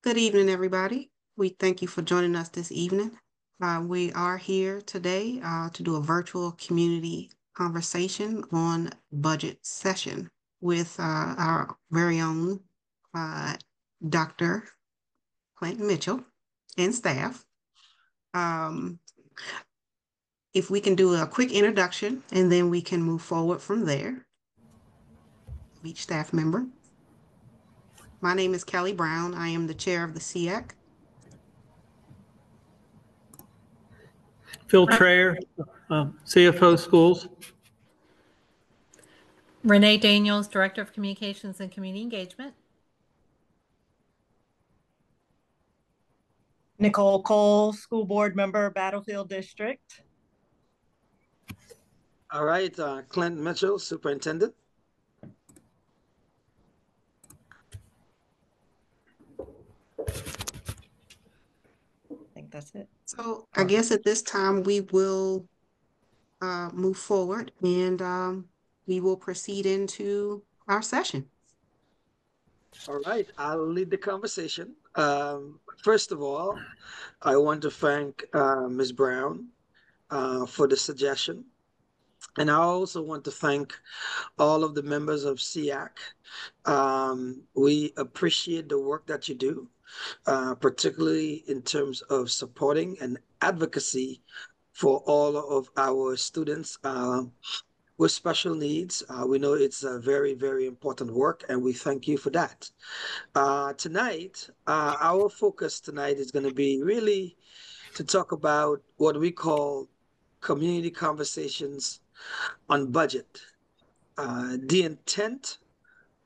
Good evening, everybody. We thank you for joining us this evening. We are here today to do a virtual community conversation on budget session with our very own Dr. Clint Mitchell and staff. If we can do a quick introduction and then we can move forward from there. Each staff member. My name is Kelly Brown. I am the chair of the SEAC. Phil Traer, CFO Schools. Renee Daniels, Director of Communications and Community Engagement. Nicole Cole, School Board Member, Battlefield District. All right, Clint Mitchell, Superintendent. I think that's it. So I guess at this time we will move forward and we will proceed into our session. All right, I'll lead the conversation. First of all, I want to thank Ms. Brown for the suggestion. And I also want to thank all of the members of SEAC. We appreciate the work that you do, particularly in terms of supporting and advocacy for all of our students with special needs. We know it's a very, very important work, and we thank you for that. Tonight, our focus tonight is going to be really to talk about what we call community conversations on budget. The intent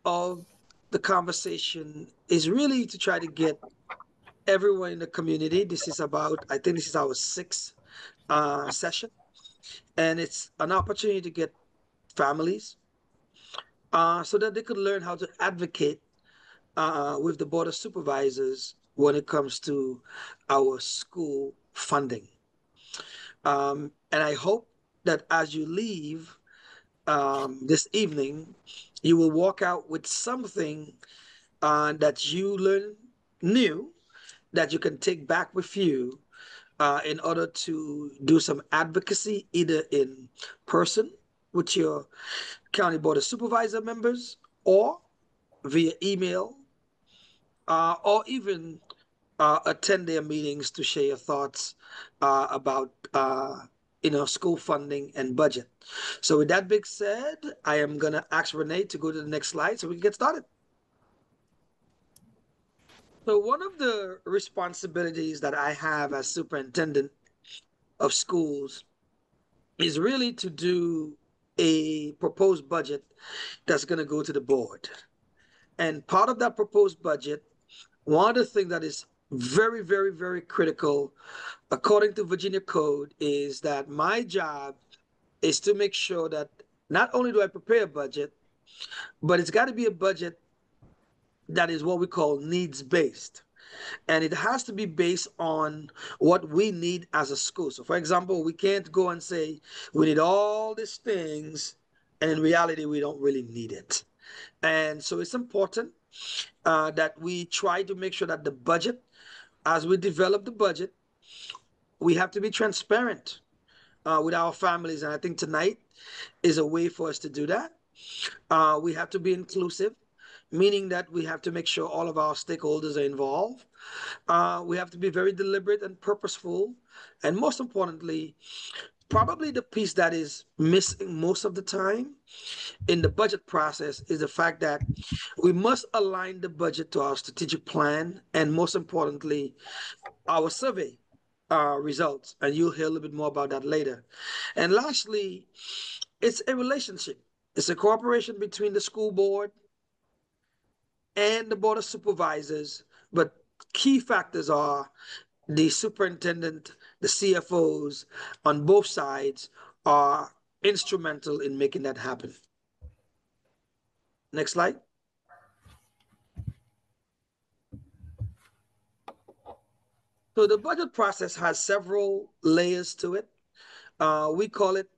of the conversation is really to try to get everyone in the community. This is about, I think this is our sixth session, and it's an opportunity to get families so that they could learn how to advocate with the Board of Supervisors when it comes to our school funding. And I hope that as you leave this evening, you will walk out with something that you learn new that you can take back with you in order to do some advocacy, either in person with your County Board of Supervisor members or via email or even attend their meetings to share your thoughts about school funding and budget. So with that being said, I am going to ask Renee to go to the next slide so we can get started. So one of the responsibilities that I have as superintendent of schools is really to do a proposed budget that's going to go to the board. And part of that proposed budget, one of the things that is very, very, very critical, according to Virginia Code, is that my job is to make sure that not only do I prepare a budget, but it's got to be a budget that is what we call needs-based. And it has to be based on what we need as a school. So for example, we can't go and say, we need all these things, and in reality, we don't really need it. And so it's important that we try to make sure that the budget, as we develop the budget, we have to be transparent with our families. And I think tonight is a way for us to do that. We have to be inclusive, meaning that we have to make sure all of our stakeholders are involved. We have to be very deliberate and purposeful. And most importantly, probably the piece that is missing most of the time in the budget process is the fact that we must align the budget to our strategic plan and, most importantly, our survey results. And you'll hear a little bit more about that later. And lastly, it's a relationship. It's a cooperation between the school board and the Board of Supervisors, but key factors are the superintendent, the CFOs on both sides are instrumental in making that happen. Next slide. So the budget process has several layers to it. We call it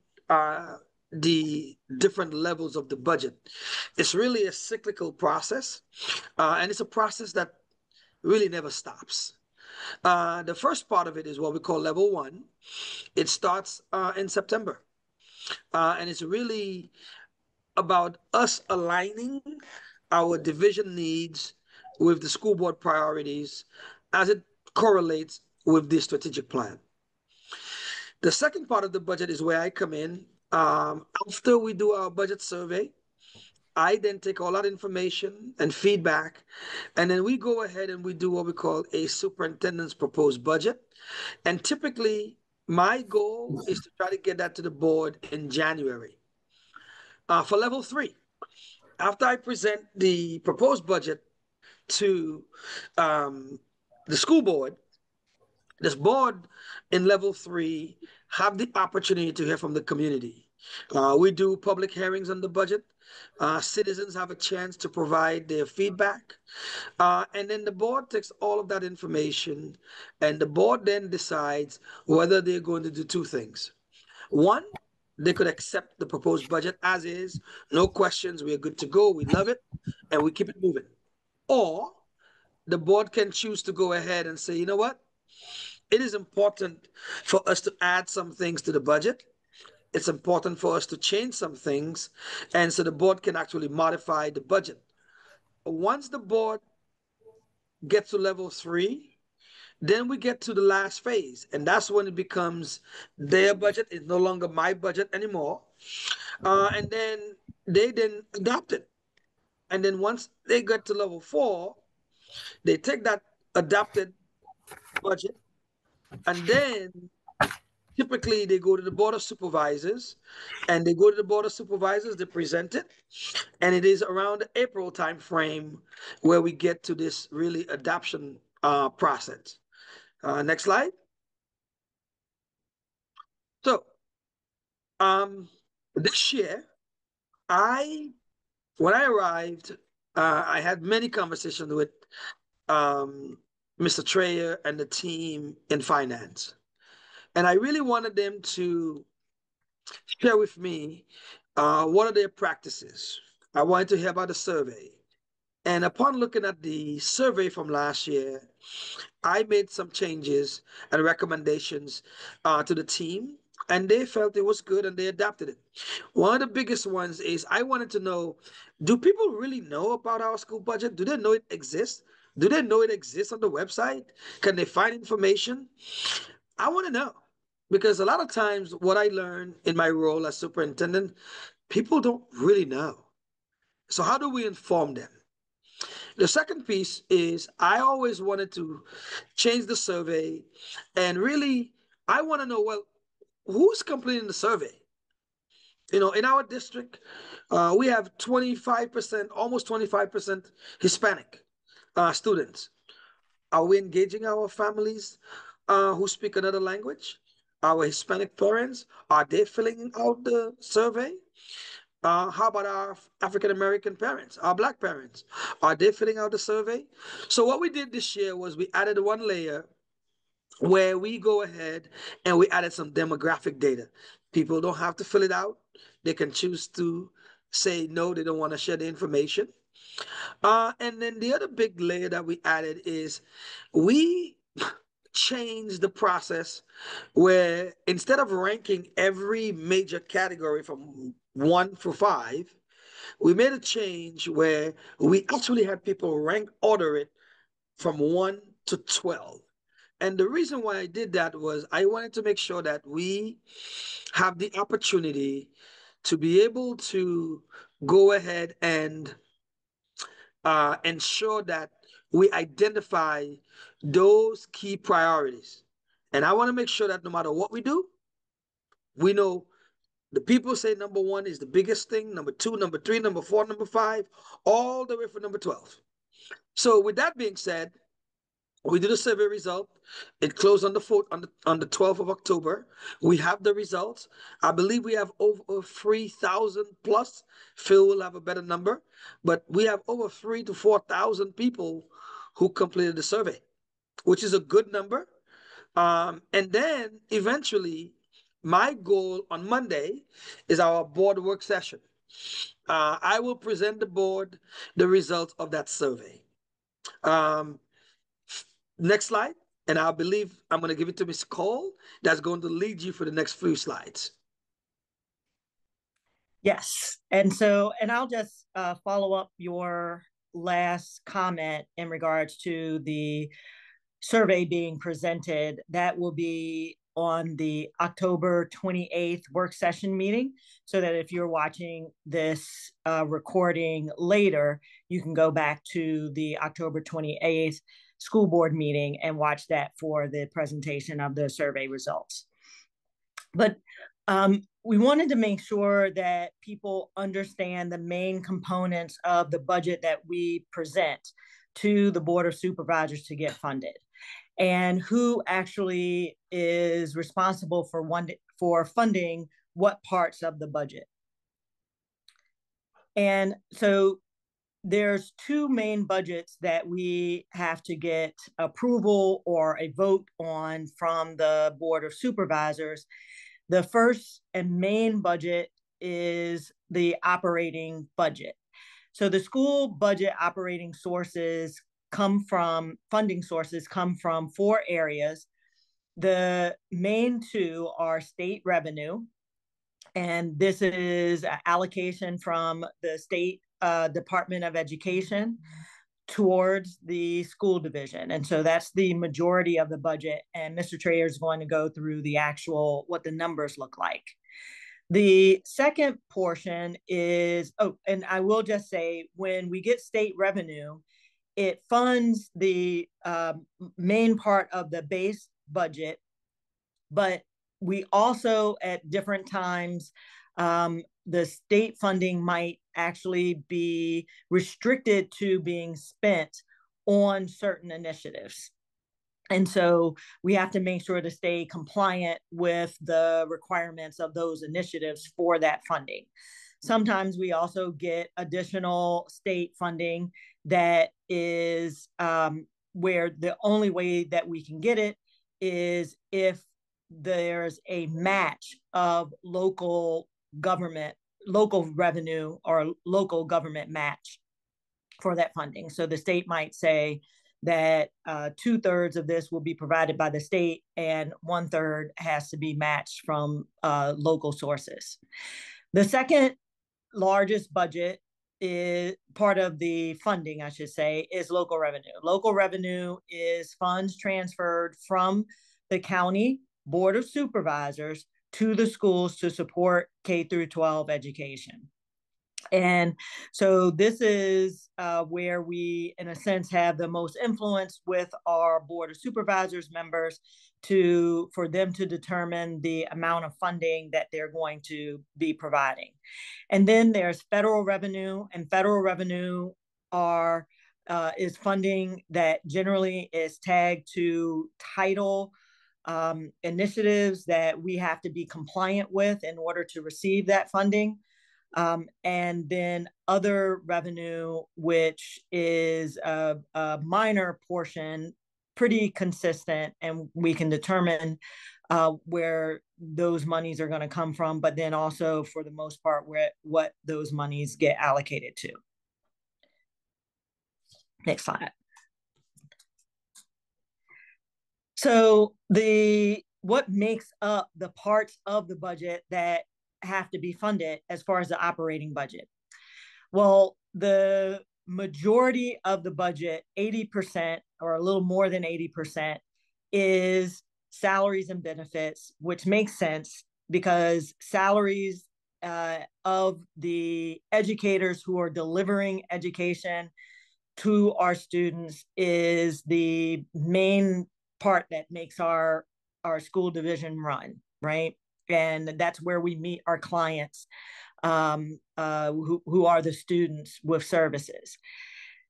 the different levels of the budget. It's really a cyclical process, and it's a process that really never stops. The first part of it is what we call level 1. It starts in September. And it's really about us aligning our division needs with the school board priorities as it correlates with the strategic plan. The second part of the budget is where I come in. After we do our budget survey, I then take all that information and feedback, and then we go ahead and we do what we call a superintendent's proposed budget. And typically, my goal is to try to get that to the board in January. For level 3, after I present the proposed budget to the school board, this board in level 3 have the opportunity to hear from the community. We do public hearings on the budget. Citizens have a chance to provide their feedback. And then the board takes all of that information, and the board then decides whether they're going to do 2 things. One, they could accept the proposed budget as is, no questions, we're good to go, we love it, and we keep it moving. Or the board can choose to go ahead and say, you know what? It is important for us to add some things to the budget. It's important for us to change some things. And so the board can actually modify the budget. Once the board gets to level 3, then we get to the last phase. And that's when it becomes their budget. It's no longer my budget anymore. And then they then adopt it. And then once they get to level 4, they take that adopted budget, and then typically they go to the board of supervisors, and they go to the board of supervisors, they present it, and it is around the April timeframe where we get to this really adoption process. Next slide. So this year, when I arrived, I had many conversations with Mr. Trayer and the team in finance. And I really wanted them to share with me what are their practices. I wanted to hear about the survey. And upon looking at the survey from last year, I made some changes and recommendations to the team, and they felt it was good and they adapted it. One of the biggest ones is I wanted to know, do people really know about our school budget? Do they know it exists? Do they know it exists on the website? Can they find information? I want to know, because a lot of times what I learned in my role as superintendent, people don't really know. So how do we inform them? The second piece is I always wanted to change the survey, and really I want to know, well, who's completing the survey? You know, in our district, we have 25%, almost 25% Hispanic students. Are we engaging our families who speak another language? Our Hispanic parents, are they filling out the survey? How about our African American parents, our Black parents? Are they filling out the survey? So what we did this year was we added one layer where we go ahead and we added some demographic data. People don't have to fill it out. They can choose to say no, they don't want to share the information. And then the other big layer that we added is we changed the process where instead of ranking every major category from 1 through 5, we made a change where we actually had people rank order it from 1 to 12. And the reason why I did that was I wanted to make sure that we have the opportunity to be able to go ahead and ensure that we identify those key priorities. And I want to make sure that no matter what we do, we know the people say number 1 is the biggest thing, number 2, number 3, number 4, number 5, all the way for number 12. So with that being said, we did a survey result. It closed on the 4th, on the 12th of October. We have the results. I believe we have over 3,000 plus. Phil will have a better number, but we have over 3,000 to 4,000 people who completed the survey, which is a good number. And then eventually, my goal on Monday is our board work session. I will present the board the results of that survey. Next slide. And I believe I'm going to give it to Ms. Cole. That's going to lead you for the next few slides. Yes. And I'll just follow up your last comment in regards to the survey being presented. That will be on the October 28th work session meeting, so that if you're watching this recording later, you can go back to the October 28th school board meeting and watch that for the presentation of the survey results. But we wanted to make sure that people understand the main components of the budget that we present to the Board of Supervisors to get funded, and who actually is responsible for funding what parts of the budget. And so there's two main budgets that we have to get approval or a vote on from the Board of Supervisors. The first and main budget is the operating budget. So the school budget operating sources funding sources come from four areas. The main two are state revenue, and this is allocation from the state Department of Education towards the school division. And so that's the majority of the budget. And Mr. Trayer is going to go through what the numbers look like. The second portion is, and I will just say, when we get state revenue, it funds the main part of the base budget, but we also at different times, the state funding might actually be restricted to being spent on certain initiatives. And so we have to make sure to stay compliant with the requirements of those initiatives for that funding. Sometimes we also get additional state funding that is where the only way that we can get it is if there's a match of local revenue or local government match for that funding. So the state might say that 2/3 of this will be provided by the state and 1/3 has to be matched from local sources. The second largest budget is part of the funding, I should say, is local revenue. Local revenue is funds transferred from the county Board of Supervisors to the schools to support K through 12 education. And so this is where we, in a sense, have the most influence with our Board of Supervisors members for them to determine the amount of funding that they're going to be providing. And then there's federal revenue, and federal revenue is funding that generally is tagged to title initiatives that we have to be compliant with in order to receive that funding. And then other revenue, which is a minor portion, pretty consistent, and we can determine where those monies are going to come from, but then also, for the most part, what those monies get allocated to. Next slide. So what makes up the parts of the budget that have to be funded as far as the operating budget? Well, the majority of the budget, 80% or a little more than 80%, is salaries and benefits, which makes sense because salaries of the educators who are delivering education to our students is the main part that makes our school division run, right? And that's where we meet our clients who are the students with services.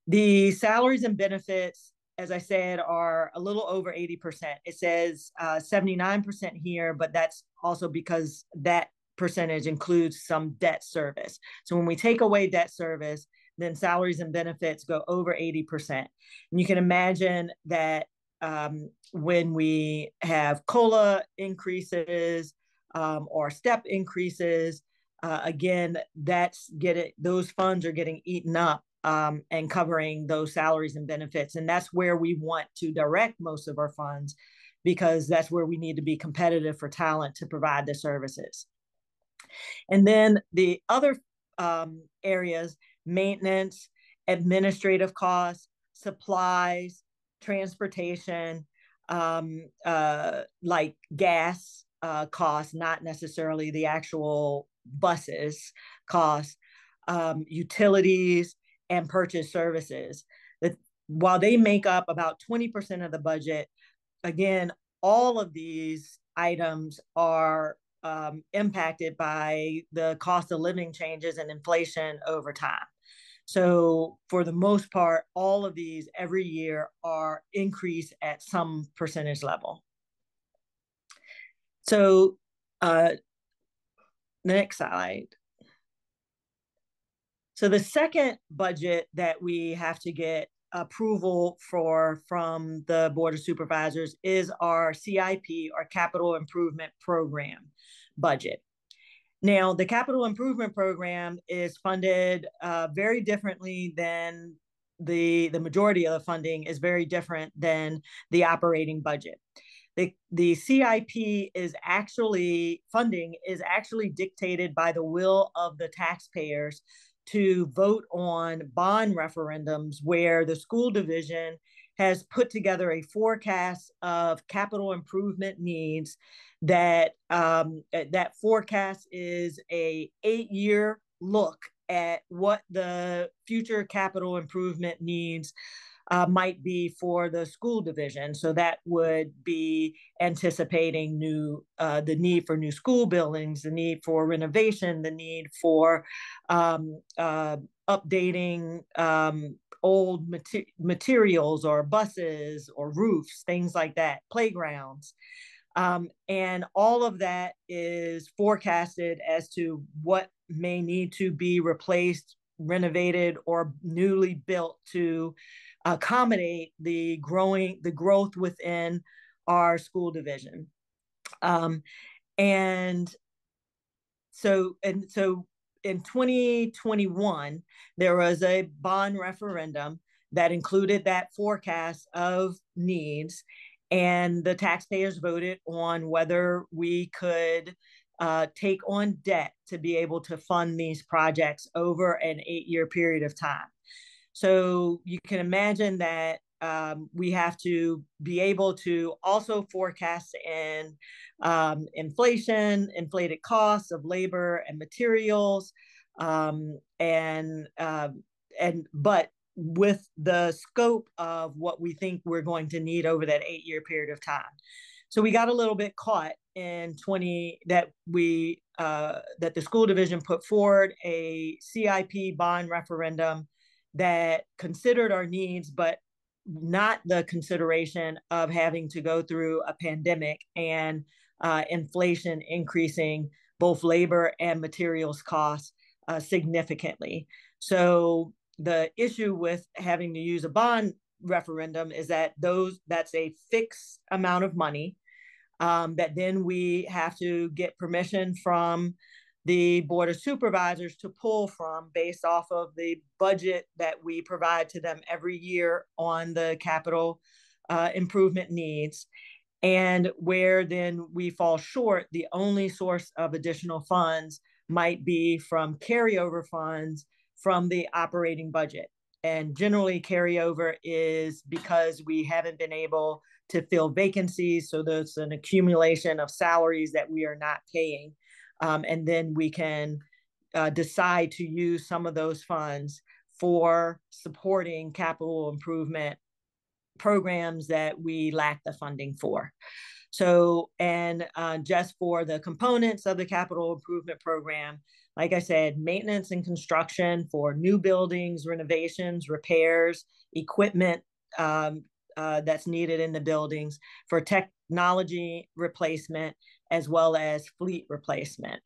The salaries and benefits, as I said, are a little over 80%. It says 79% here, but that's also because that percentage includes some debt service. So when we take away debt service, then salaries and benefits go over 80%. And you can imagine that when we have COLA increases or step increases, again, those funds are getting eaten up and covering those salaries and benefits. And that's where we want to direct most of our funds, because that's where we need to be competitive for talent to provide the services. And then the other areas, maintenance, administrative costs, supplies, transportation, like gas costs, not necessarily the actual buses costs, utilities, and purchase services. That while they make up about 20% of the budget, again, all of these items are impacted by the cost of living changes and inflation over time. So for the most part, all of these every year are increased at some percentage level. So next slide. So the second budget that we have to get approval for from the Board of Supervisors is our CIP, our Capital Improvement Program budget. Now, the Capital Improvement Program is funded very differently than the majority of the funding is very different than the operating budget. The CIP is actually, funding is actually dictated by the will of the taxpayers to vote on bond referendums where the school division has put together a forecast of capital improvement needs that that forecast is a 8-year look at what the future capital improvement needs might be for the school division. So that would be anticipating the need for new school buildings, the need for renovation, the need for updating old materials or buses or roofs, things like that, playgrounds. And all of that is forecasted as to what may need to be replaced, renovated, or newly built to accommodate the growth within our school division. And so in 2021, there was a bond referendum that included that forecast of needs, and the taxpayers voted on whether we could take on debt to be able to fund these projects over an 8-year period of time. So you can imagine that we have to be able to also forecast in inflation, inflated costs of labor and materials, but with the scope of what we think we're going to need over that 8-year period of time. So we got a little bit caught in that the school division put forward a CIP bond referendum that considered our needs, but not the consideration of having to go through a pandemic and inflation increasing both labor and materials costs significantly. So the issue with having to use a bond referendum is that that's a fixed amount of money that then we have to get permission from the Board of Supervisors to pull from based off of the budget that we provide to them every year on the capital improvement needs. And where then we fall short, the only source of additional funds might be from carryover funds from the operating budget. And generally carryover is because we haven't been able to fill vacancies. So there's an accumulation of salaries that we are not paying. And then we can decide to use some of those funds for supporting capital improvement programs that we lack the funding for. So, and just for the components of the capital improvement program, like I said, maintenance and construction for new buildings, renovations, repairs, equipment that's needed in the buildings, for technology replacement, as well as fleet replacement.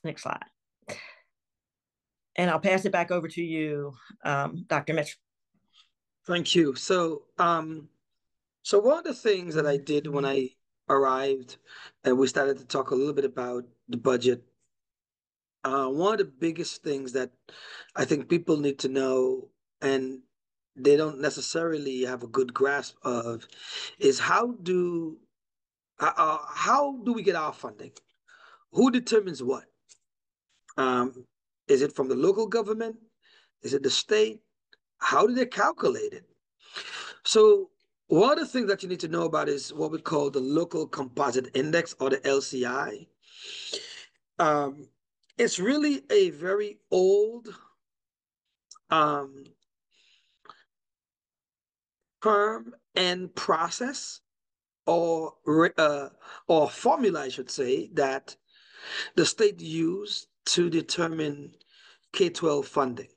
Next slide. And I'll pass it back over to you, Dr. Mitchell. Thank you. So one of the things that I did when I arrived and we started to talk a little bit about the budget one of the biggest things that I think people need to know, and they don't necessarily have a good grasp of, is how do we get our funding? Who determines what? Um, is it from the local government? Is it the state? How do they calculate it? So one of the things that you need to know about is what we call the local composite index, or the LCI. Um, it's really a very old um, term and process, or or formula, I should say, that the state used to determine K-12 funding.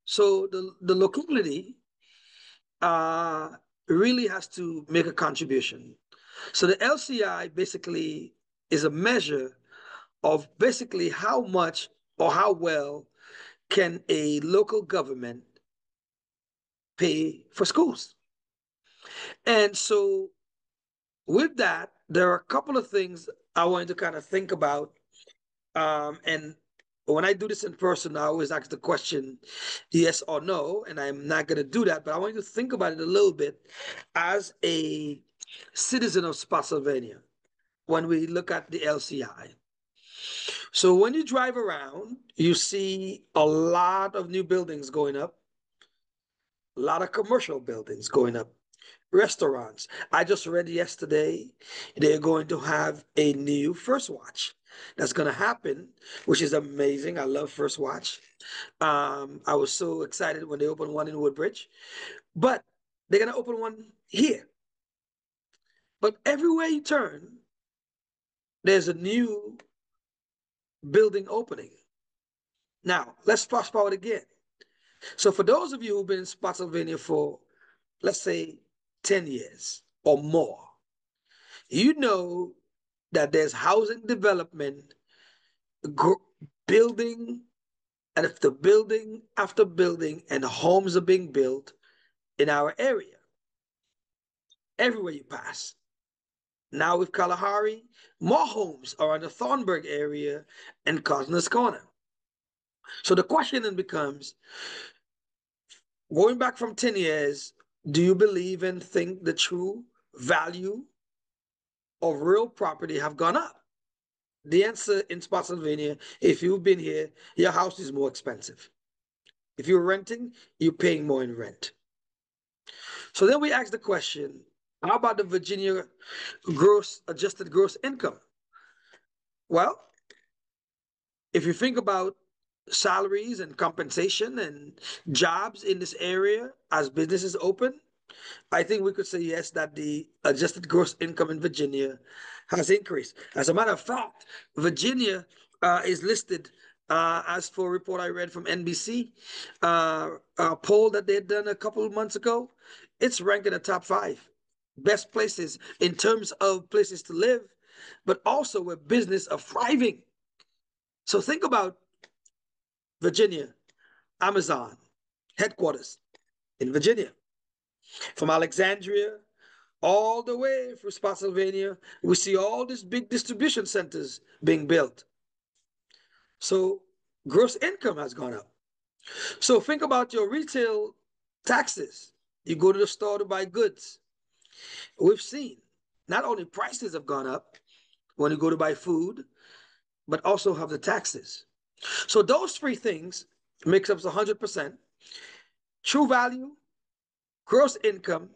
So the locality uh, really has to make a contribution. So the LCI basically is a measure of basically how much or how well can a local government pay for schools. And so with that, there are a couple of things I wanted to kind of think about. And when I do this in person, I always ask the question, yes or no, and I'm not going to do that, but I want you to think about it a little bit as a citizen of Spotsylvania when we look at the LCI. So when you drive around, you see a lot of new buildings going up, a lot of commercial buildings going up, restaurants. I just read yesterday they're going to have a new First Watch that's going to happen, which is amazing. I love First Watch. I was so excited when they opened one in Woodbridge, but they're going to open one here. But everywhere you turn, there's a new building opening. Now, let's fast forward again. So for those of you who've been in Spotsylvania for, let's say, 10 years or more, you know that there's housing development, building after building after building, and homes are being built in our area. Everywhere you pass. Now with Kalahari, more homes are in the Thornburg area and Cosner's Corner. So the question then becomes, going back from 10 years, do you believe and think the true value of real property have gone up? The answer in Spotsylvania, if you've been here, your house is more expensive. If you're renting, you're paying more in rent. So then we ask the question, how about the Virginia adjusted gross income? Well, if you think about salaries and compensation and jobs in this area as businesses open, I think we could say yes, that the adjusted gross income in Virginia has increased. As a matter of fact, Virginia is listed, as for a report I read from NBC, a poll that they had done a couple of months ago. It's ranked in the top 5 best places in terms of places to live, but also where business are thriving. So think about Virginia, Amazon headquarters in Virginia. From Alexandria all the way through Spotsylvania, we see all these big distribution centers being built. So gross income has gone up. So think about your retail taxes. You go to the store to buy goods. We've seen not only prices have gone up when you go to buy food, but also have the taxes. So those 3 things makes up 100%. True value, gross income,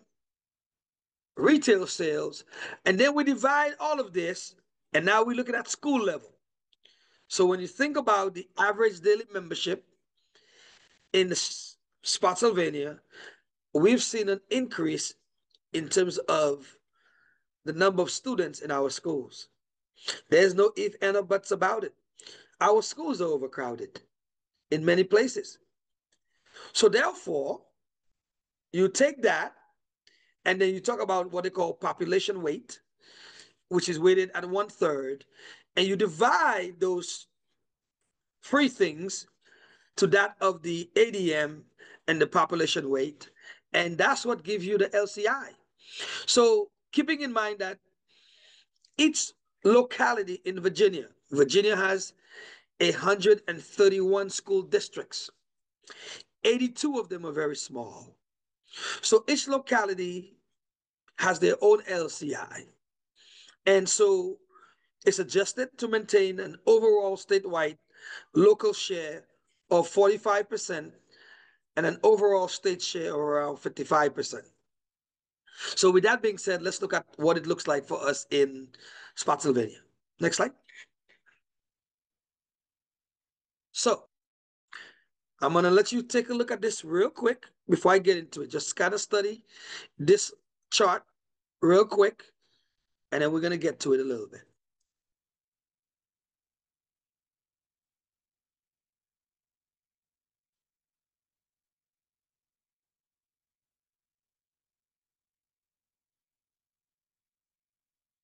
retail sales, and then we divide all of this, and now we're looking at school level. So when you think about the average daily membership in Spotsylvania, we've seen an increase in terms of the number of students in our schools. There's no if and or buts about it. Our schools are overcrowded in many places. So therefore, you take that and then you talk about what they call population weight, which is weighted at 1/3, and you divide those 3 things to that of the ADM and the population weight, and that's what gives you the LCI. So keeping in mind that each locality in Virginia has 131 school districts. 82 of them are very small. So each locality has their own LCI. And so it's adjusted to maintain an overall statewide local share of 45% and an overall state share of around 55%. So with that being said, let's look at what it looks like for us in Spotsylvania. Next slide. So I'm going to let you take a look at this real quick before I get into it. Just kind of study this chart real quick, and then we're going to get to it a little bit.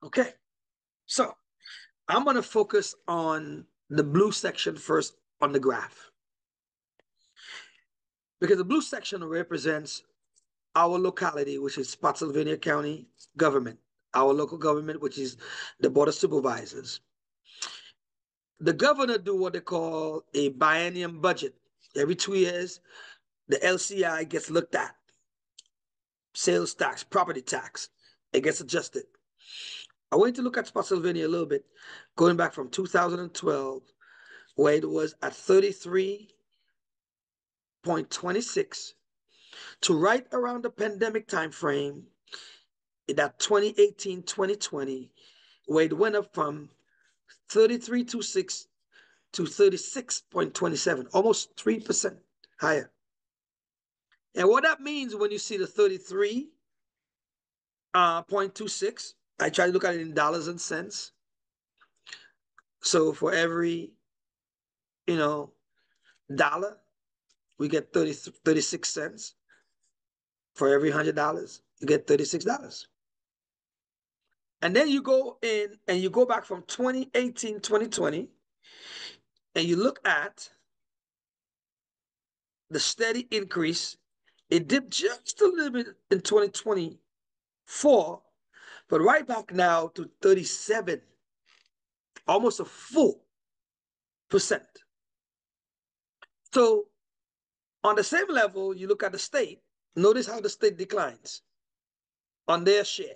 Okay, so I'm going to focus on the blue section first on the graph, because the blue section represents our locality, which is Spotsylvania County government, our local government, which is the Board of Supervisors. The governor do what they call a biennium budget. Every 2 years, the LCI gets looked at. Sales tax, property tax, it gets adjusted. I went to look at Spotsylvania a little bit, going back from 2012, where it was at 33.26 to right around the pandemic timeframe in that 2018-2020, where it went up from 33.26 to 36.27, almost 3% higher. And what that means when you see the 33.26, I try to look at it in dollars and cents. So for every, dollar, we get 36 cents. For every $100, you get $36. And then you go in and you go back from 2018, 2020, and you look at the steady increase. It dipped just a little bit in 2024, but right back now to 37, almost a full %. So on the same level, you look at the state, notice how the state declines on their share.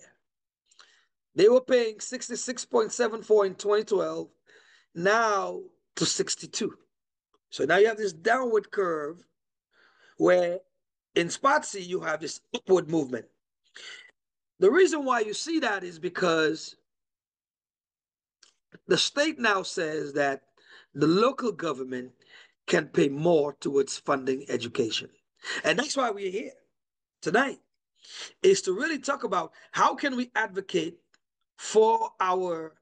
They were paying 66.74 in 2012, now to 62. So now you have this downward curve where in Spotsy you have this upward movement. The reason why you see that is because the state now says that the local government can pay more towards funding education. And that's why we're here tonight, is to really talk about how can we advocate for our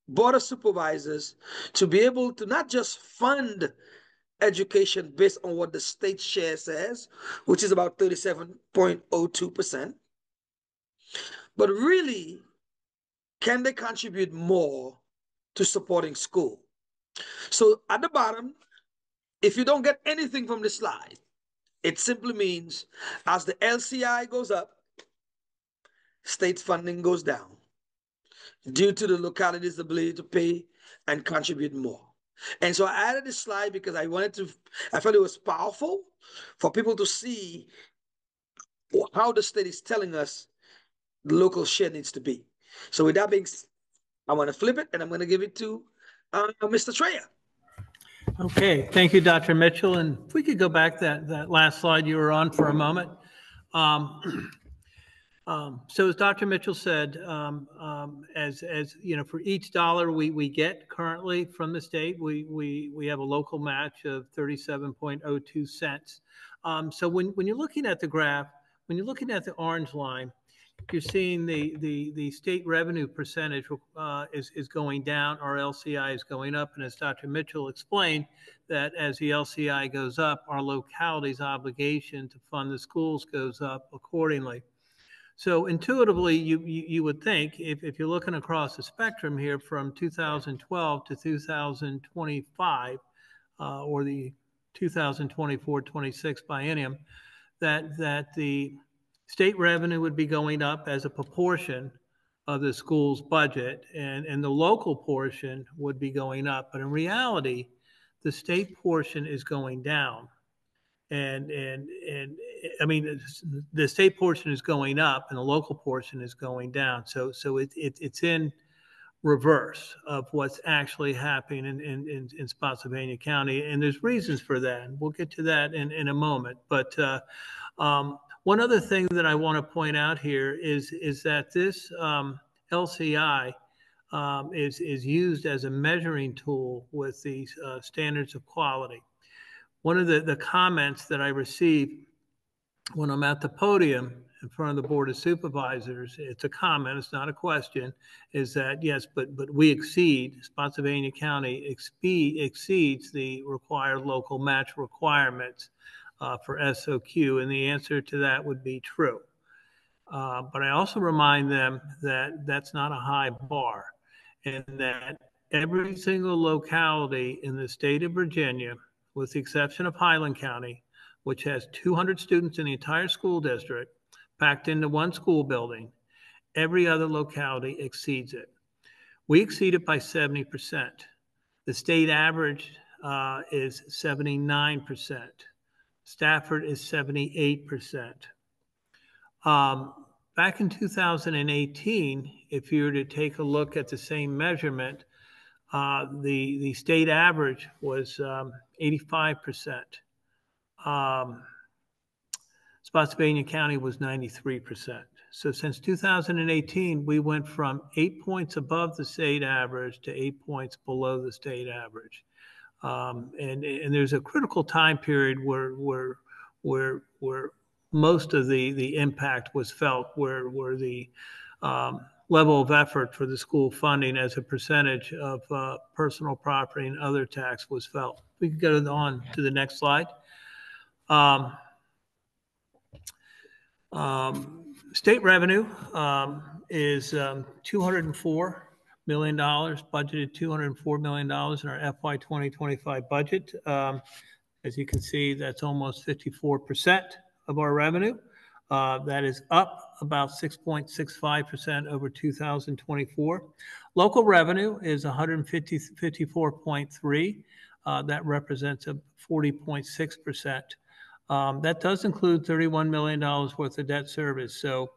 Board of Supervisors to be able to not just fund education based on what the state share says, which is about 37.02%, but really, can they contribute more to supporting school? So at the bottom, if you don't get anything from this slide, it simply means as the LCI goes up, state funding goes down due to the locality's ability to pay and contribute more. And so I added this slide because I felt it was powerful for people to see how the state is telling us the local share needs to be. So with that being said, I want to flip it and I'm going to give it to Mr. Treya. Okay, thank you, Dr. Mitchell. And if we could go back that last slide you were on for a moment. So as Dr. Mitchell said, as you know, for each dollar we get currently from the state, we have a local match of 37.02 cents. So when you're looking at the graph, when you're looking at the orange line, you're seeing the state revenue percentage is going down, our LCI is going up, and as Dr. Mitchell explained, that as the LCI goes up, our locality's obligation to fund the schools goes up accordingly. So intuitively, you would think if you're looking across the spectrum here from 2012 to 2025, or the 2024-26 biennium, that the state revenue would be going up as a proportion of the school's budget, and the local portion would be going up. But in reality, the state portion is going down. And I mean, the state portion is going up and the local portion is going down. So it's in reverse of what's actually happening in Spotsylvania County. And there's reasons for that. And we'll get to that in a moment. But one other thing that I want to point out here is that this LCI is used as a measuring tool with these standards of quality. One of the comments that I receive when I'm at the podium in front of the Board of Supervisors, it's a comment, it's not a question, is that yes, but we Spotsylvania County exceeds the required local match requirements for SOQ, and the answer to that would be true. But I also remind them that that's not a high bar, and that every single locality in the state of Virginia, with the exception of Highland County, which has 200 students in the entire school district packed into one school building, every other locality exceeds it. We exceed it by 70%. The state average is 79%. Stafford is 78%. Back in 2018, if you were to take a look at the same measurement, the state average was 85%. Spotsylvania County was 93%. So since 2018, we went from 8 points above the state average to 8 points below the state average. And there's a critical time period where most of the impact was felt, where the level of effort for the school funding as a percentage of personal property and other tax was felt. We can go on to the next slide. State revenue is $204 million, budgeted $204 million in our FY 2025 budget. As you can see, that's almost 54% of our revenue. That is up about 6.65% over 2024. Local revenue is 154.3. That represents a 40.6%. That does include $31 million worth of debt service. So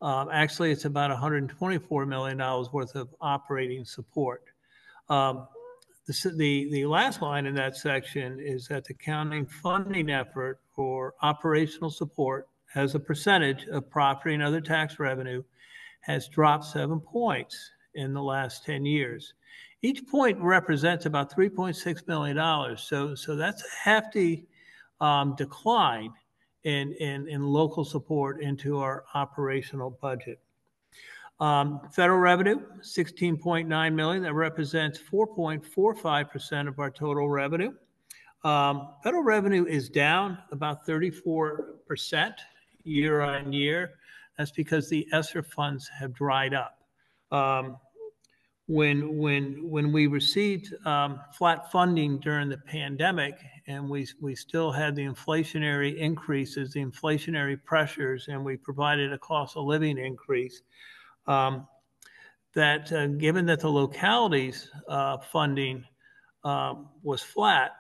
actually, it's about $124 million worth of operating support. The last line in that section is that the county funding effort for operational support as a percentage of property and other tax revenue has dropped 7 points in the last 10 years. Each point represents about $3.6 million. So that's a hefty decline in local support into our operational budget. Federal revenue, $16.9 million. That represents 4.45% of our total revenue. Federal revenue is down about 34% year on year. That's because the ESSER funds have dried up. When we received flat funding during the pandemic, and we still had the inflationary increases, the inflationary pressures, and we provided a cost of living increase, that given that the localities funding was flat,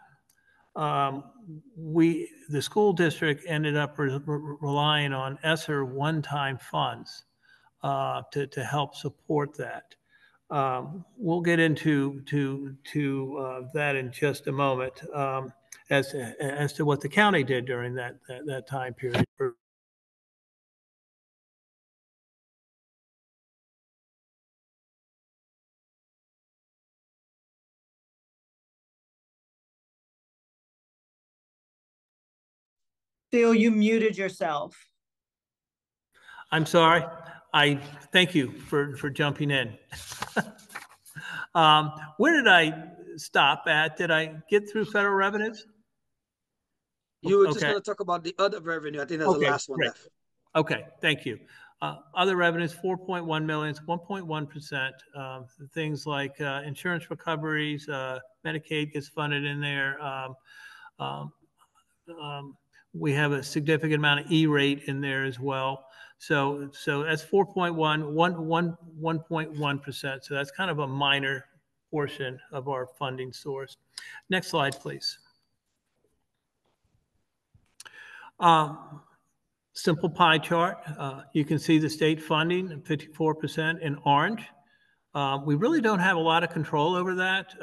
the school district ended up relying on ESSER one-time funds to help support that. We'll get into that in just a moment as to what the county did during that time period. Phil, you muted yourself. I'm sorry. I thank you for jumping in. Where did I stop at? Did I get through federal revenues? You were just going to talk about the other revenue. I think that's the last one left. Okay, thank you. Other revenues, 4.1 million, 1.1%. Things like insurance recoveries, Medicaid gets funded in there. We have a significant amount of E-rate in there as well. So that's 1.1%. So that's kind of a minor portion of our funding source. Next slide, please. Simple pie chart. You can see the state funding, 54% in orange. We really don't have a lot of control over that.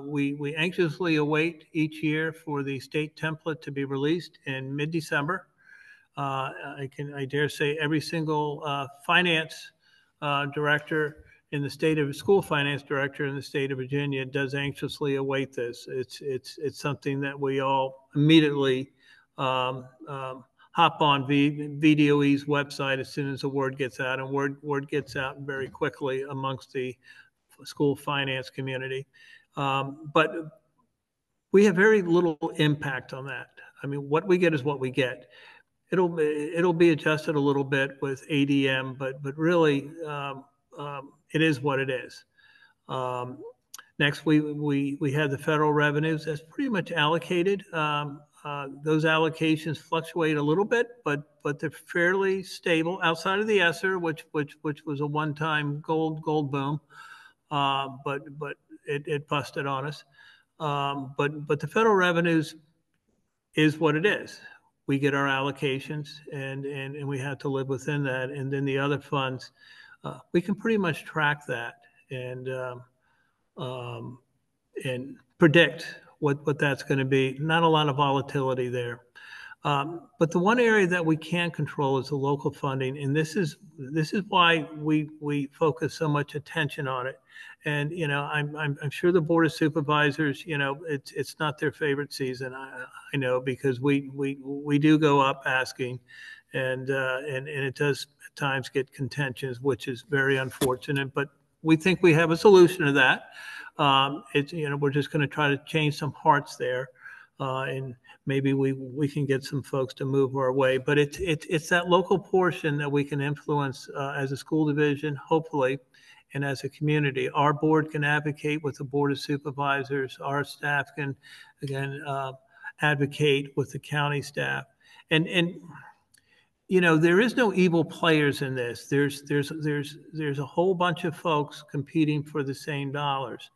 We anxiously await each year for the state template to be released in mid-December. I dare say every single finance director in the state of school finance director in the state of Virginia does anxiously await this. It's something that we all immediately hop on VDOE's website as soon as the word gets out, and word gets out very quickly amongst the school finance community. But we have very little impact on that. I mean, what we get is what we get. It'll be adjusted a little bit with ADM, but really it is what it is. Next, we had the federal revenues that's pretty much allocated. Those allocations fluctuate a little bit, but they're fairly stable outside of the ESSER, which was a one-time gold boom, but it busted on us. But the federal revenues is what it is. We get our allocations, and we have to live within that. And then the other funds, we can pretty much track that and predict what that's going to be. Not a lot of volatility there. But the one area that we can control is the local funding, and this is why we focus so much attention on it. And I'm sure the Board of Supervisors, it's not their favorite season. I know, because we do go up asking, and it does at times get contentious, which is very unfortunate. But we think we have a solution to that. We're just going to try to change some hearts there, and maybe we can get some folks to move our way. But it's that local portion that we can influence as a school division, hopefully, and as a community. Our board can advocate with the Board of Supervisors. Our staff can, again, advocate with the county staff. And there is no evil players in this. There's a whole bunch of folks competing for the same dollars.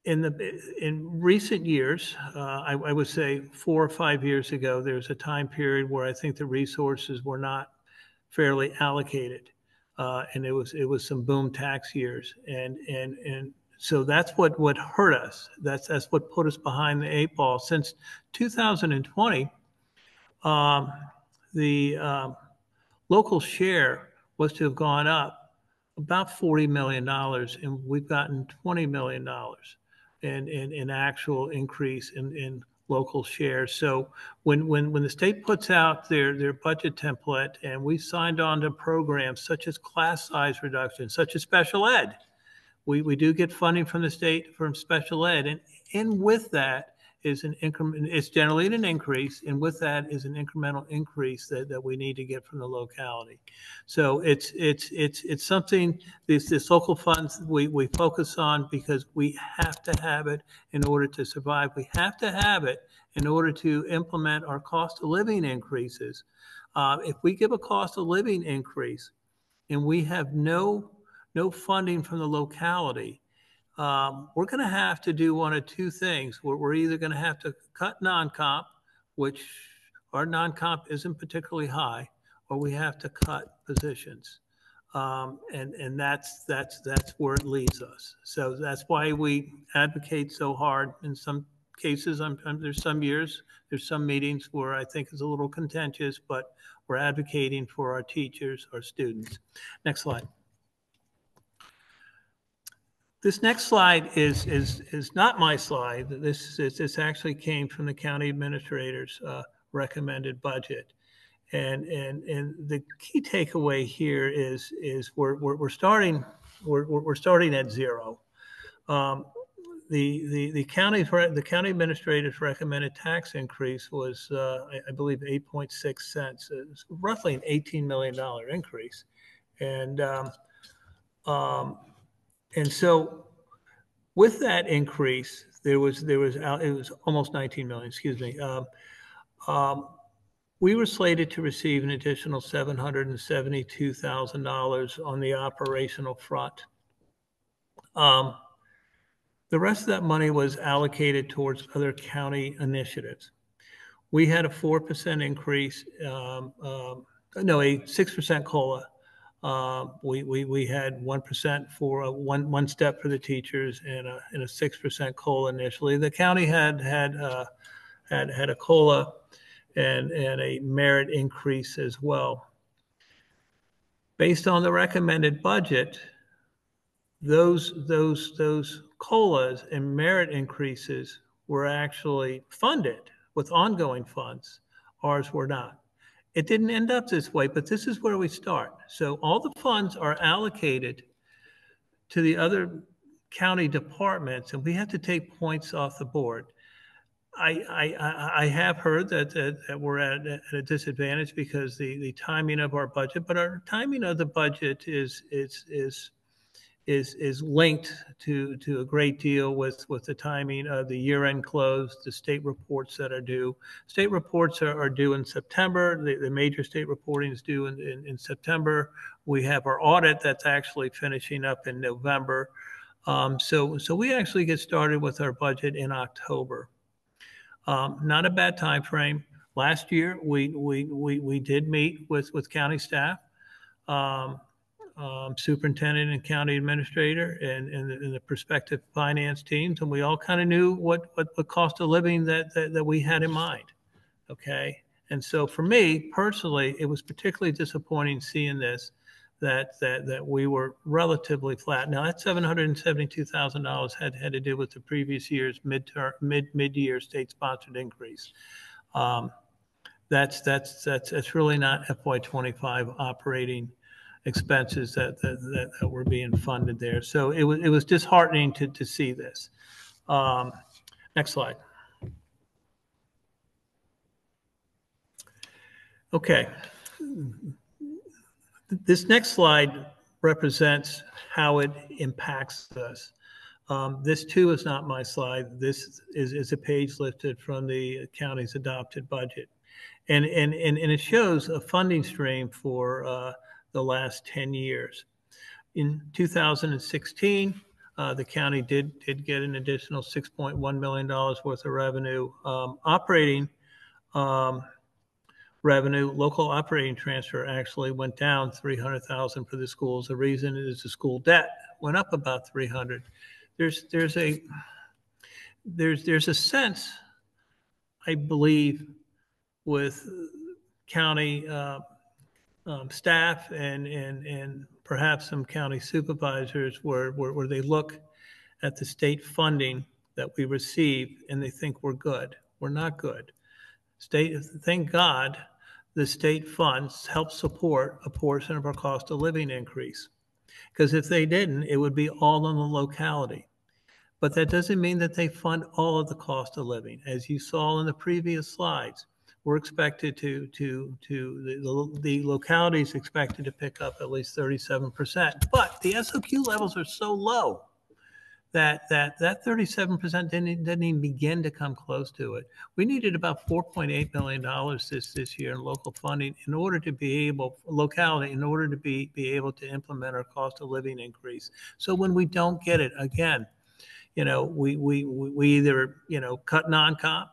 In recent years, I would say 4 or 5 years ago, there was a time period where I think the resources were not fairly allocated, and it was some boom tax years, and so that's what hurt us. That's what put us behind the 8 ball. Since 2020, the local share was to have gone up about $40 million, and we've gotten $20 million in actual increase in local shares. So when the state puts out their budget template, and we signed on to programs such as class size reduction, such as special ed, we do get funding from the state from special ed, and with that is an increment. It's generally an increase, and with that is an incremental increase that we need to get from the locality. So it's something, this local funds we focus on because we have to have it in order to survive. We have to have it in order to implement our cost of living increases. If we give a cost of living increase and we have no funding from the locality, we're going to have to do one of two things. We're either going to have to cut non-comp, which our non-comp isn't particularly high, or we have to cut positions. And that's where it leaves us. So that's why we advocate so hard. In some cases, there's some years, there's some meetings where I think it's a little contentious, but we're advocating for our teachers, our students. Next slide. This next slide is not my slide. This actually came from the county administrator's recommended budget, and the key takeaway here is we're starting at zero. The county administrator's recommended tax increase was I believe 8.6 cents. It's roughly an $18 million increase, and so with that increase, it was almost 19 million, excuse me. We were slated to receive an additional $772,000 on the operational front. The rest of that money was allocated towards other county initiatives. We had a 4% increase, no, a 6% COLA. We had 1% for one step for the teachers and a 6% COLA initially. The county had a COLA and a merit increase as well. Based on the recommended budget, those COLAs and merit increases were actually funded with ongoing funds. Ours were not. It didn't end up this way, but this is where we start. So all the funds are allocated to the other county departments, and we have to take points off the board. I have heard that we're at a disadvantage because the timing of our budget, but our timing of the budget is linked to a great deal with the timing of the year-end close, the state reports that are due. State reports are due in September. The major state reporting is due in September. We have our audit that's actually finishing up in November. So we actually get started with our budget in October. Not a bad time frame. Last year, we did meet with county staff, superintendent and county administrator and the prospective finance teams, and we all kind of knew what cost of living that we had in mind. Okay, and so for me personally, it was particularly disappointing seeing this. That we were relatively flat. Now that $772,000 had to do with the previous year's mid-year state-sponsored increase. That's really not FY25 operating expenses that were being funded there. So it was disheartening to see this. Next slide. Okay. This next slide represents how it impacts us. This too is not my slide. This is a page lifted from the county's adopted budget. And it shows a funding stream for the last 10 years. In 2016, the county did get an additional $6.1 million worth of revenue. Operating revenue, local operating transfer actually went down $300,000 for the schools. The reason is the school debt went up about $300,000. There's a sense, I believe, with county staff and perhaps some county supervisors where they look at the state funding that we receive and they think we're good. We're not good. Thank God the state funds help support a portion of our cost of living increase. Because if they didn't, it would be all on the locality. But that doesn't mean that they fund all of the cost of living. As you saw in the previous slides, we're expected the locality is expected to pick up at least 37%. But the SOQ levels are so low that 37% didn't even begin to come close to it. We needed about $4.8 million this year in local funding in order to be able, locality, in order to be able to implement our cost of living increase. So when we don't get it, again, we either, cut non-comp,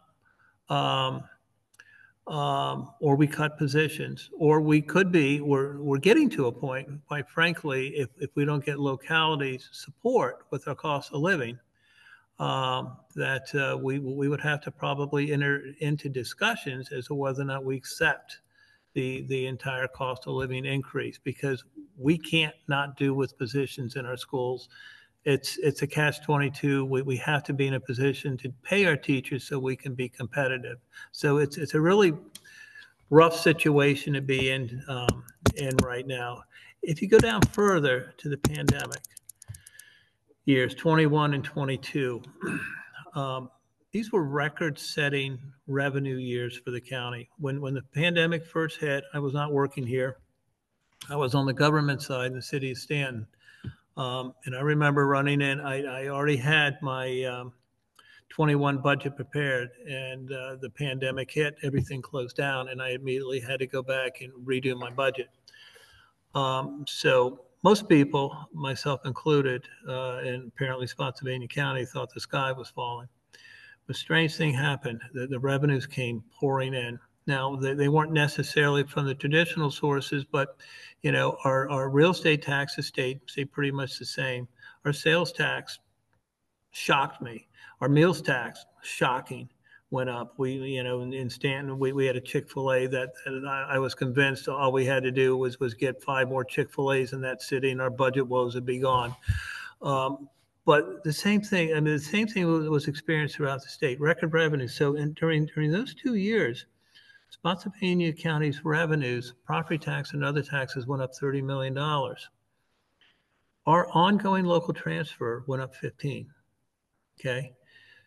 or we cut positions, or we're getting to a point, quite frankly, if we don't get locality support with our cost of living, that we would have to probably enter into discussions as to whether or not we accept the entire cost of living increase, because we can't not do with positions in our schools. It's a catch-22. We have to be in a position to pay our teachers so we can be competitive. So it's a really rough situation to be in right now. If you go down further to the pandemic years, 21 and 22, these were record-setting revenue years for the county. When the pandemic first hit, I was not working here. I was on the government side in the city of Stanton. And I remember running in, I already had my 21 budget prepared, and the pandemic hit, everything closed down, and I immediately had to go back and redo my budget. So most people, myself included, and apparently Spotsylvania County, thought the sky was falling. A strange thing happened. The revenues came pouring in. Now, they weren't necessarily from the traditional sources, but, our real estate taxes stayed pretty much the same. Our sales tax shocked me. Our meals tax, shocking, went up. We, in Stanton, we had a Chick-fil-A that I was convinced all we had to do was get 5 more Chick-fil-A's in that city and our budget woes would be gone. But the same thing, the same thing was experienced throughout the state, record revenue. So during those 2 years, Spotsylvania County's revenues, property tax and other taxes went up $30 million. Our ongoing local transfer went up 15. Okay.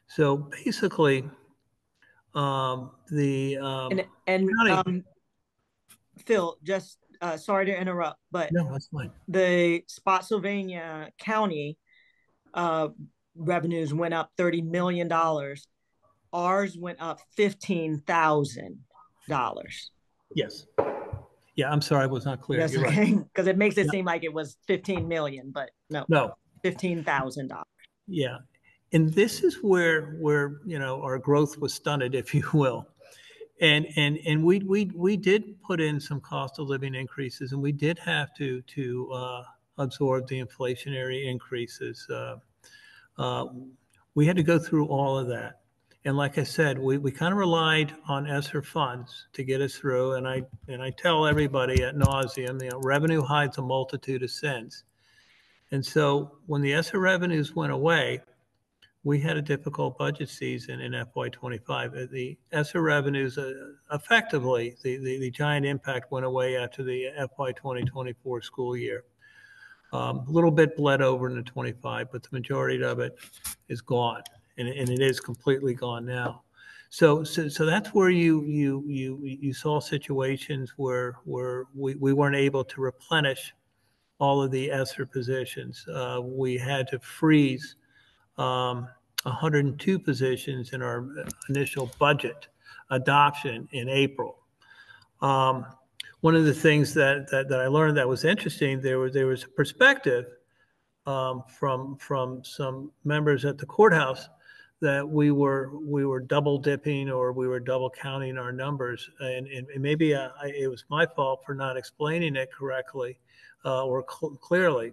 So basically, the county, Phil, just sorry to interrupt, but no, that's fine. the Spotsylvania County revenues went up $30 million. Ours went up $15,000. Yes. Yeah, I'm sorry, I was not clear. That's You're okay, right. because it makes it seem like it was 15 million, but no, $15,000. Yeah, and this is where our growth was stunted, if you will, and we did put in some cost of living increases, and we did have to absorb the inflationary increases. We had to go through all of that. And like I said, we kind of relied on ESSER funds to get us through. And I tell everybody at nauseum, revenue hides a multitude of sins. And so when the ESSER revenues went away, we had a difficult budget season in FY25. The ESSER revenues, effectively, the giant impact went away after the FY 2024 school year. A little bit bled over into 25, but the majority of it is gone. And it is completely gone now. So that's where you saw situations where we weren't able to replenish all of the ESSER positions. We had to freeze 102 positions in our initial budget adoption in April. One of the things that I learned that was interesting, there was a perspective from some members at the courthouse that we were double dipping or we were double counting our numbers, and maybe it was my fault for not explaining it correctly or clearly.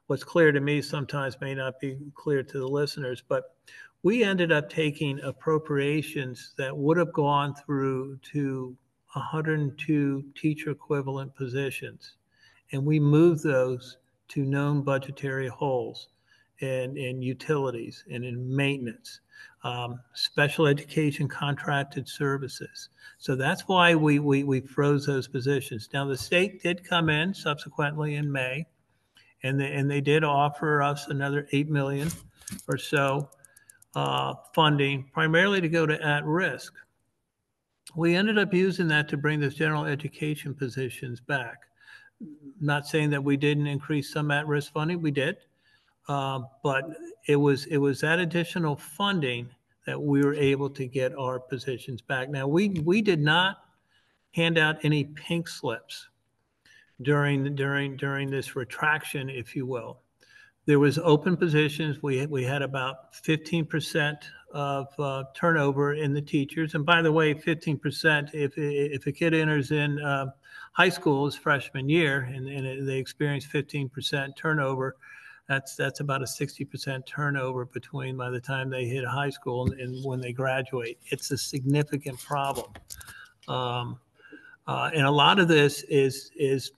What's clear to me sometimes may not be clear to the listeners, but we ended up taking appropriations that would have gone through to 102 teacher equivalent positions, and we moved those to known budgetary holes in utilities and in maintenance, special education contracted services. So that's why we froze those positions. Now the state did come in subsequently in May, and they did offer us another $8 million or so funding, primarily to go to at-risk. We ended up using that to bring those general education positions back. Not saying that we didn't increase some at-risk funding, we did, but it was that additional funding that we were able to get our positions back. Now we did not hand out any pink slips during this retraction, if you will. There was open positions. We had about 15% of turnover in the teachers. And by the way, 15%, if a kid enters in high school his freshman year and they experience 15% turnover, that's about a 60% turnover between by the time they hit high school and when they graduate. It's a significant problem. And a lot of this is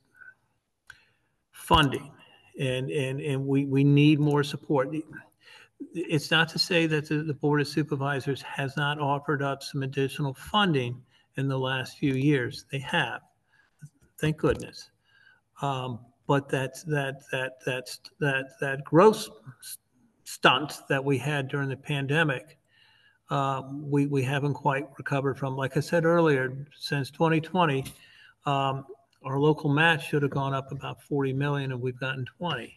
funding. And we need more support. It's not to say that the Board of Supervisors has not offered up some additional funding in the last few years. They have, thank goodness. But that growth stunt that we had during the pandemic, we haven't quite recovered from. Like I said earlier, since 2020. Our local match should have gone up about 40 million and we've gotten 20.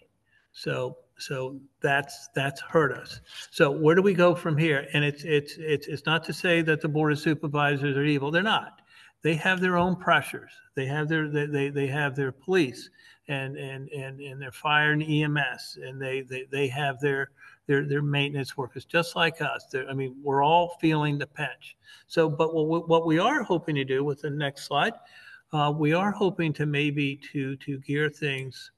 So So that's hurt us. So where do we go from here? And it's not to say that the Board of Supervisors are evil. They're not. They have their own pressures. They have their police and their fire and EMS, and they have their maintenance workers just like us. I mean, we're all feeling the pinch. So, but what we are hoping to do with the next slide, we are hoping to maybe to gear things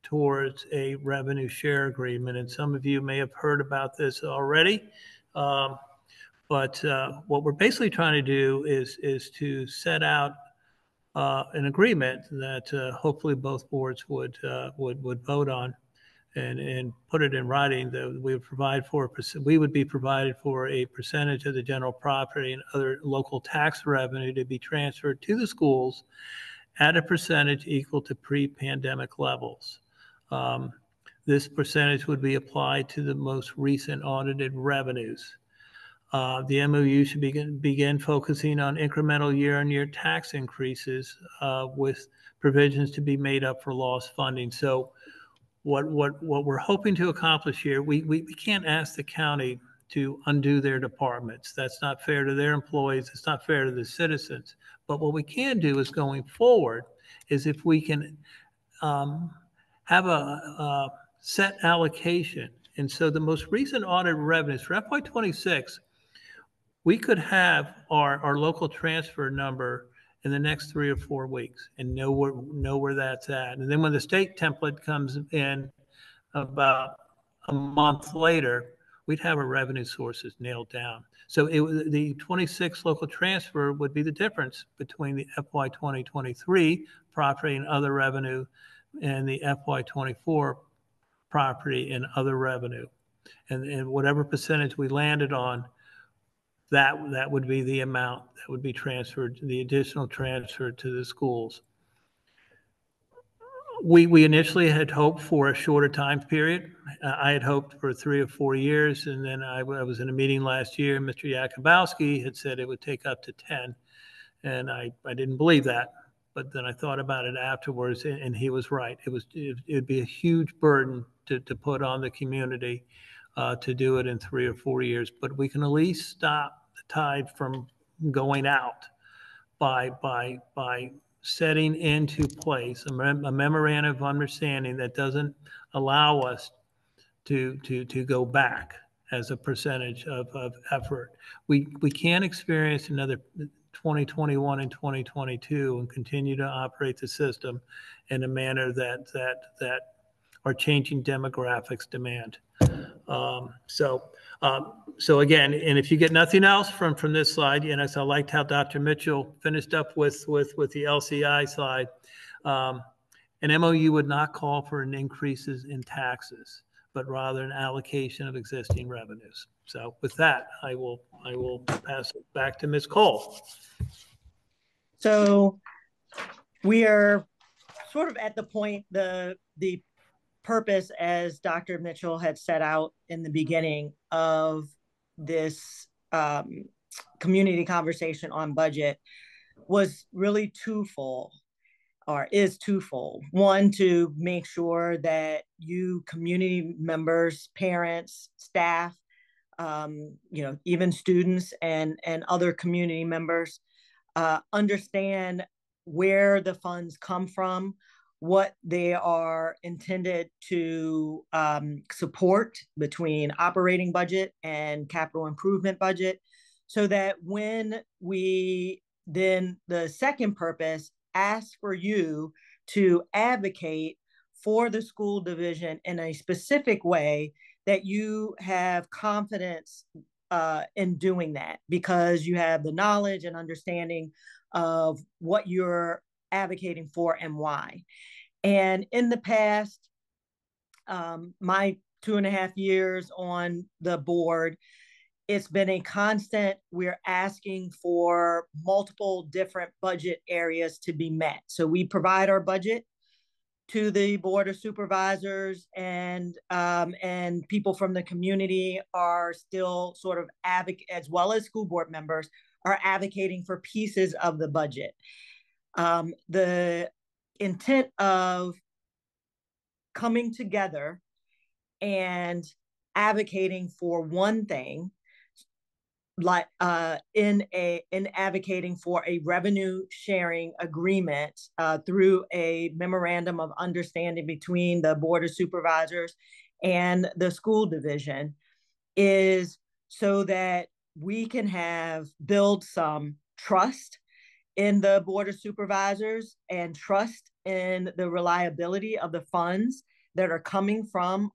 towards a revenue share agreement. And some of you may have heard about this already. But what we're basically trying to do is to set out an agreement that hopefully both boards would vote on and put it in writing that we would be provided for a percentage of the general property and other local tax revenue to be transferred to the schools at a percentage equal to pre-pandemic levels. This percentage would be applied to the most recent audited revenues. The MOU should begin focusing on incremental year-on-year tax increases with provisions to be made up for lost funding. So what we're hoping to accomplish here, we can't ask the county to undo their departments. That's not fair to their employees. It's not fair to the citizens. But what we can do is going forward is if we can have a set allocation. And so the most recent audit revenues for FY26, we could have our local transfer number in the next 3 or 4 weeks and know where that's at. And then when the state template comes in about a month later, we'd have our revenue sources nailed down. So the 26 local transfer would be the difference between the FY 2023 property and other revenue and the FY24 property and other revenue. And whatever percentage we landed on, that would be the amount that would be transferred, the additional transfer to the schools. We initially had hoped for a shorter time period. I had hoped for 3 or 4 years, and then I was in a meeting last year. Mr. Yakubowski had said it would take up to 10, and I didn't believe that. But then I thought about it afterwards, and he was right. It'd be a huge burden to put on the community to do it in 3 or 4 years. But we can at least stop the tide from going out by setting into place a memorandum of understanding that doesn't allow us to go back as a percentage of effort. We can't experience another 2021 and 2022 and continue to operate the system in a manner that our changing demographics demand. So again, and if you get nothing else from this slide, and as I liked how Dr. Mitchell finished up with the LCI slide, an MOU would not call for an increases in taxes, but rather an allocation of existing revenues. So with that, I will pass it back to Ms. Cole. So we are sort of at the point, the purpose, as Dr. Mitchell had set out in the beginning of this community conversation on budget, was really twofold, or is twofold. One, to make sure that you community members, parents, staff, even students and other community members understand where the funds come from, what they are intended to support between operating budget and capital improvement budget, so that when we then, the second purpose, ask for you to advocate for the school division in a specific way, that you have confidence in doing that, because you have the knowledge and understanding of what you're advocating for and why. And in the past, my 2.5 years on the board, it's been a constant. We're asking for multiple different budget areas to be met. So we provide our budget to the Board of Supervisors, and people from the community are still sort of as well as school board members, are advocating for pieces of the budget. The intent of coming together and advocating for one thing, like in advocating for a revenue sharing agreement through a memorandum of understanding between the Board of Supervisors and the school division, is so that we can build some trust in the Board of Supervisors and trust in the reliability of the funds that are coming from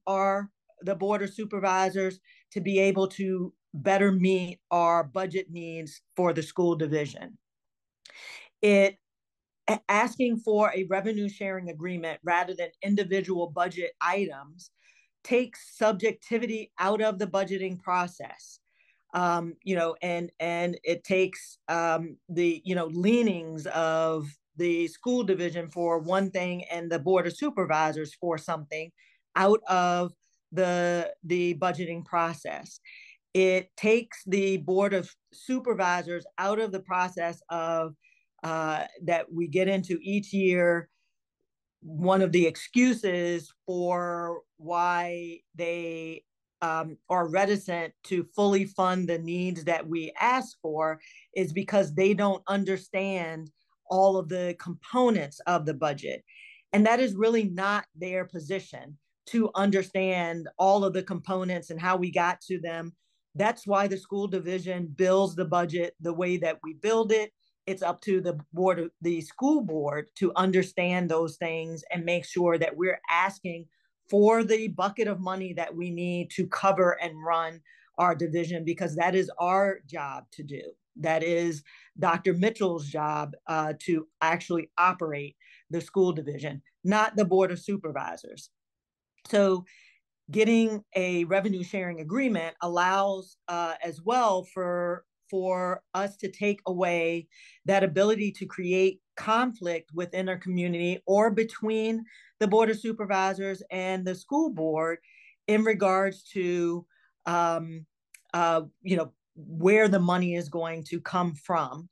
the Board of Supervisors to be able to better meet our budget needs for the school division. Asking for a revenue sharing agreement rather than individual budget items takes subjectivity out of the budgeting process. And it takes the leanings of the school division for one thing and the Board of Supervisors for something out of the budgeting process. It takes the Board of Supervisors out of the process of that we get into each year. One of the excuses for why they are reticent to fully fund the needs that we ask for is because they don't understand all of the components of the budget. And that is really not their position, to understand all of the components and how we got to them. That's why the school division builds the budget the way that we build it. It's up to the school board to understand those things and make sure that we're asking for the bucket of money that we need to cover and run our division, because that is our job to do. That is Dr. Mitchell's job to actually operate the school division, not the Board of Supervisors. So getting a revenue sharing agreement allows as well for us to take away that ability to create conflict within our community or between the Board of Supervisors and the school board in regards to where the money is going to come from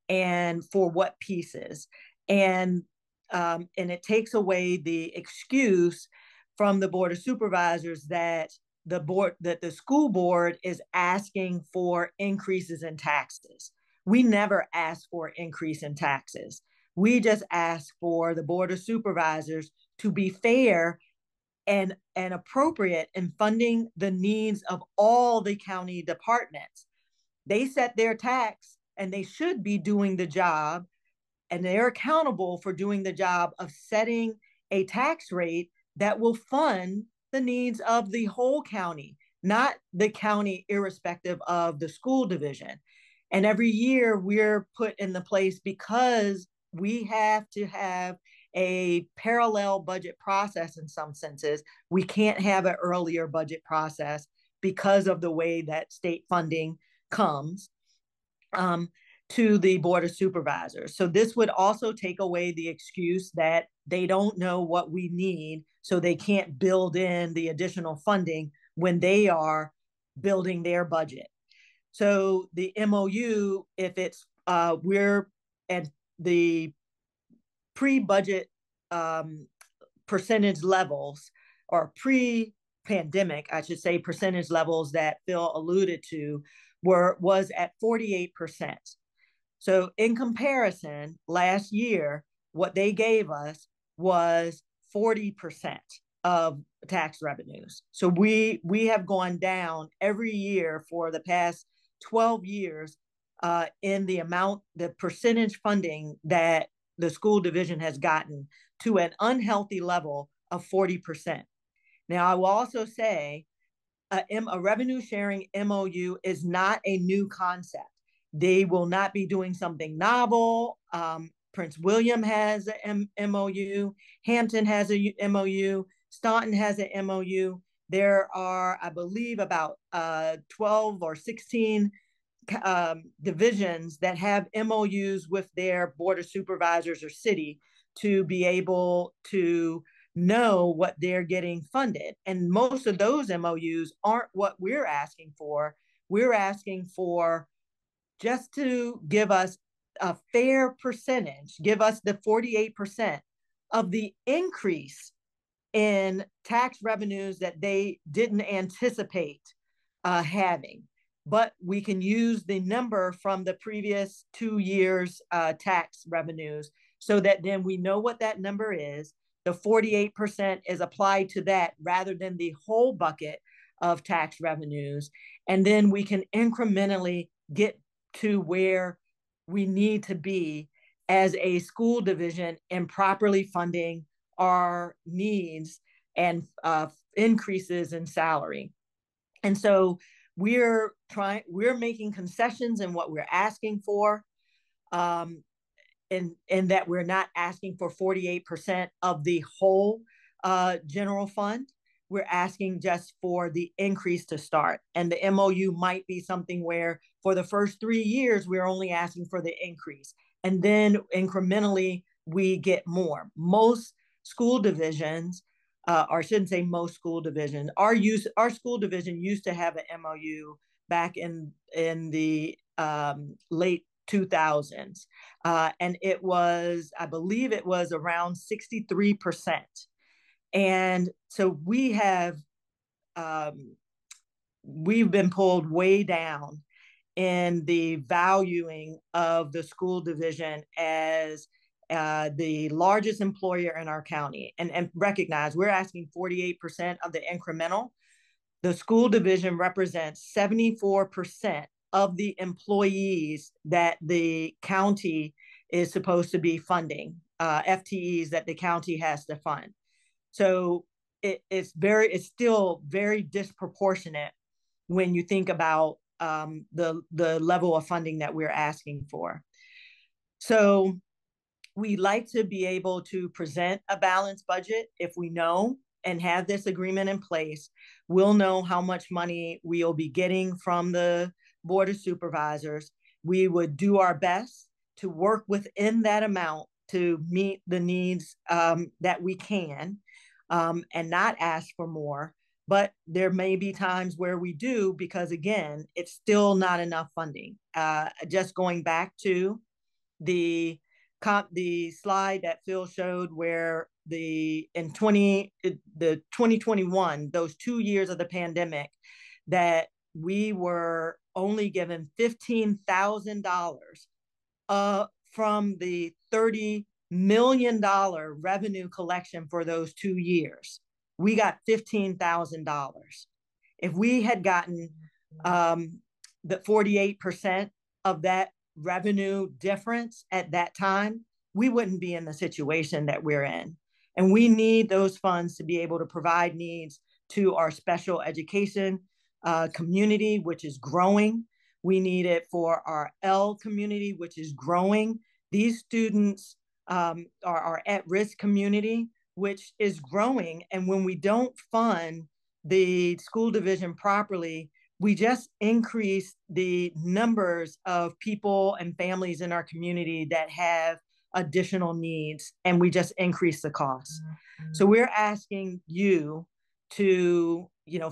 and for what pieces. And it takes away the excuse from the Board of Supervisors that the school board is asking for increases in taxes. We never ask for increase in taxes. We just ask for the Board of Supervisors to be fair and appropriate in funding the needs of all the county departments. They set their tax and they should be doing the job, and they're accountable for doing the job of setting a tax rate that will fund the needs of the whole county, not the county irrespective of the school division. And every year we're put in the place because we have to have a parallel budget process in some senses. We can't have an earlier budget process because of the way that state funding comes to the Board of Supervisors. So this would also take away the excuse that they don't know what we need, so they can't build in the additional funding when they are building their budget. So the MOU, if it's we're at the pre-budget percentage levels, or pre-pandemic, I should say, percentage levels that Phil alluded to was at 48%. So in comparison, last year, what they gave us was 40% of tax revenues. So we have gone down every year for the past 12 years in the percentage funding that the school division has gotten to an unhealthy level of 40%. Now, I will also say a revenue sharing MOU is not a new concept. They will not be doing something novel. Prince William has an MOU. Hampton has a MOU. Staunton has an MOU. There are, I believe, about 12 or 16 divisions that have MOUs with their Board of Supervisors or city to be able to know what they're getting funded. And most of those MOUs aren't what we're asking for. We're asking for just to give us a fair percentage, give us the 48% of the increase in tax revenues that they didn't anticipate having. But we can use the number from the previous 2 years' tax revenues so that then we know what that number is. The 48% is applied to that rather than the whole bucket of tax revenues. And then we can incrementally get to where we need to be as a school division in properly funding our needs and increases in salary. And so we're making concessions in what we're asking for, and that we're not asking for 48% of the whole general fund. We're asking just for the increase to start. And the MOU might be something where for the first 3 years, we're only asking for the increase. And then incrementally, we get more. Most school divisions, or I shouldn't say most school divisions, our school division used to have an MOU back in the late 2000s. And it was, I believe it was around 63%. And so we've been pulled way down in the valuing of the school division as the largest employer in our county. And recognize we're asking 48% of the incremental. The school division represents 74% of the employees that the county is supposed to be funding, FTEs that the county has to fund. So it's still very disproportionate when you think about the level of funding that we're asking for. So we like to be able to present a balanced budget. If we know and have this agreement in place, we'll know how much money we'll be getting from the Board of Supervisors. We would do our best to work within that amount to meet the needs that we can, and not ask for more. But there may be times where we do, because again, it's still not enough funding. Just going back to the slide that Phil showed, where in 2021, those 2 years of the pandemic, that we were only given $15,000 from the $30 million revenue collection for those 2 years. We got $15,000. If we had gotten the 48% of that revenue difference at that time, we wouldn't be in the situation that we're in. And we need those funds to be able to provide needs to our special education community, which is growing. We need it for our L community, which is growing. These students are our at-risk community, which is growing. And when we don't fund the school division properly, we just increase the numbers of people and families in our community that have additional needs, and we just increase the cost. Mm-hmm. So we're asking you to,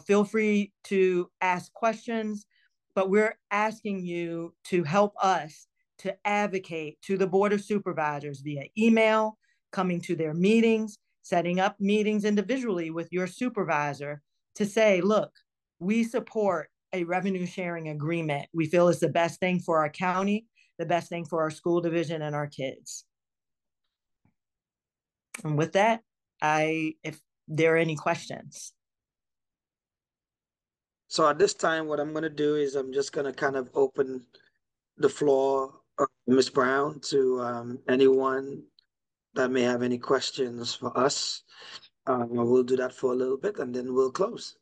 feel free to ask questions, but we're asking you to help us to advocate to the Board of Supervisors via email, coming to their meetings, setting up meetings individually with your supervisor to say, look, we support a revenue sharing agreement. We feel it's the best thing for our county, the best thing for our school division and our kids. And with that, if there are any questions. So at this time, what I'm going to do is I'm just going to kind of open the floor, Ms. Brown, to anyone that may have any questions for us. We'll do that for a little bit and then we'll close.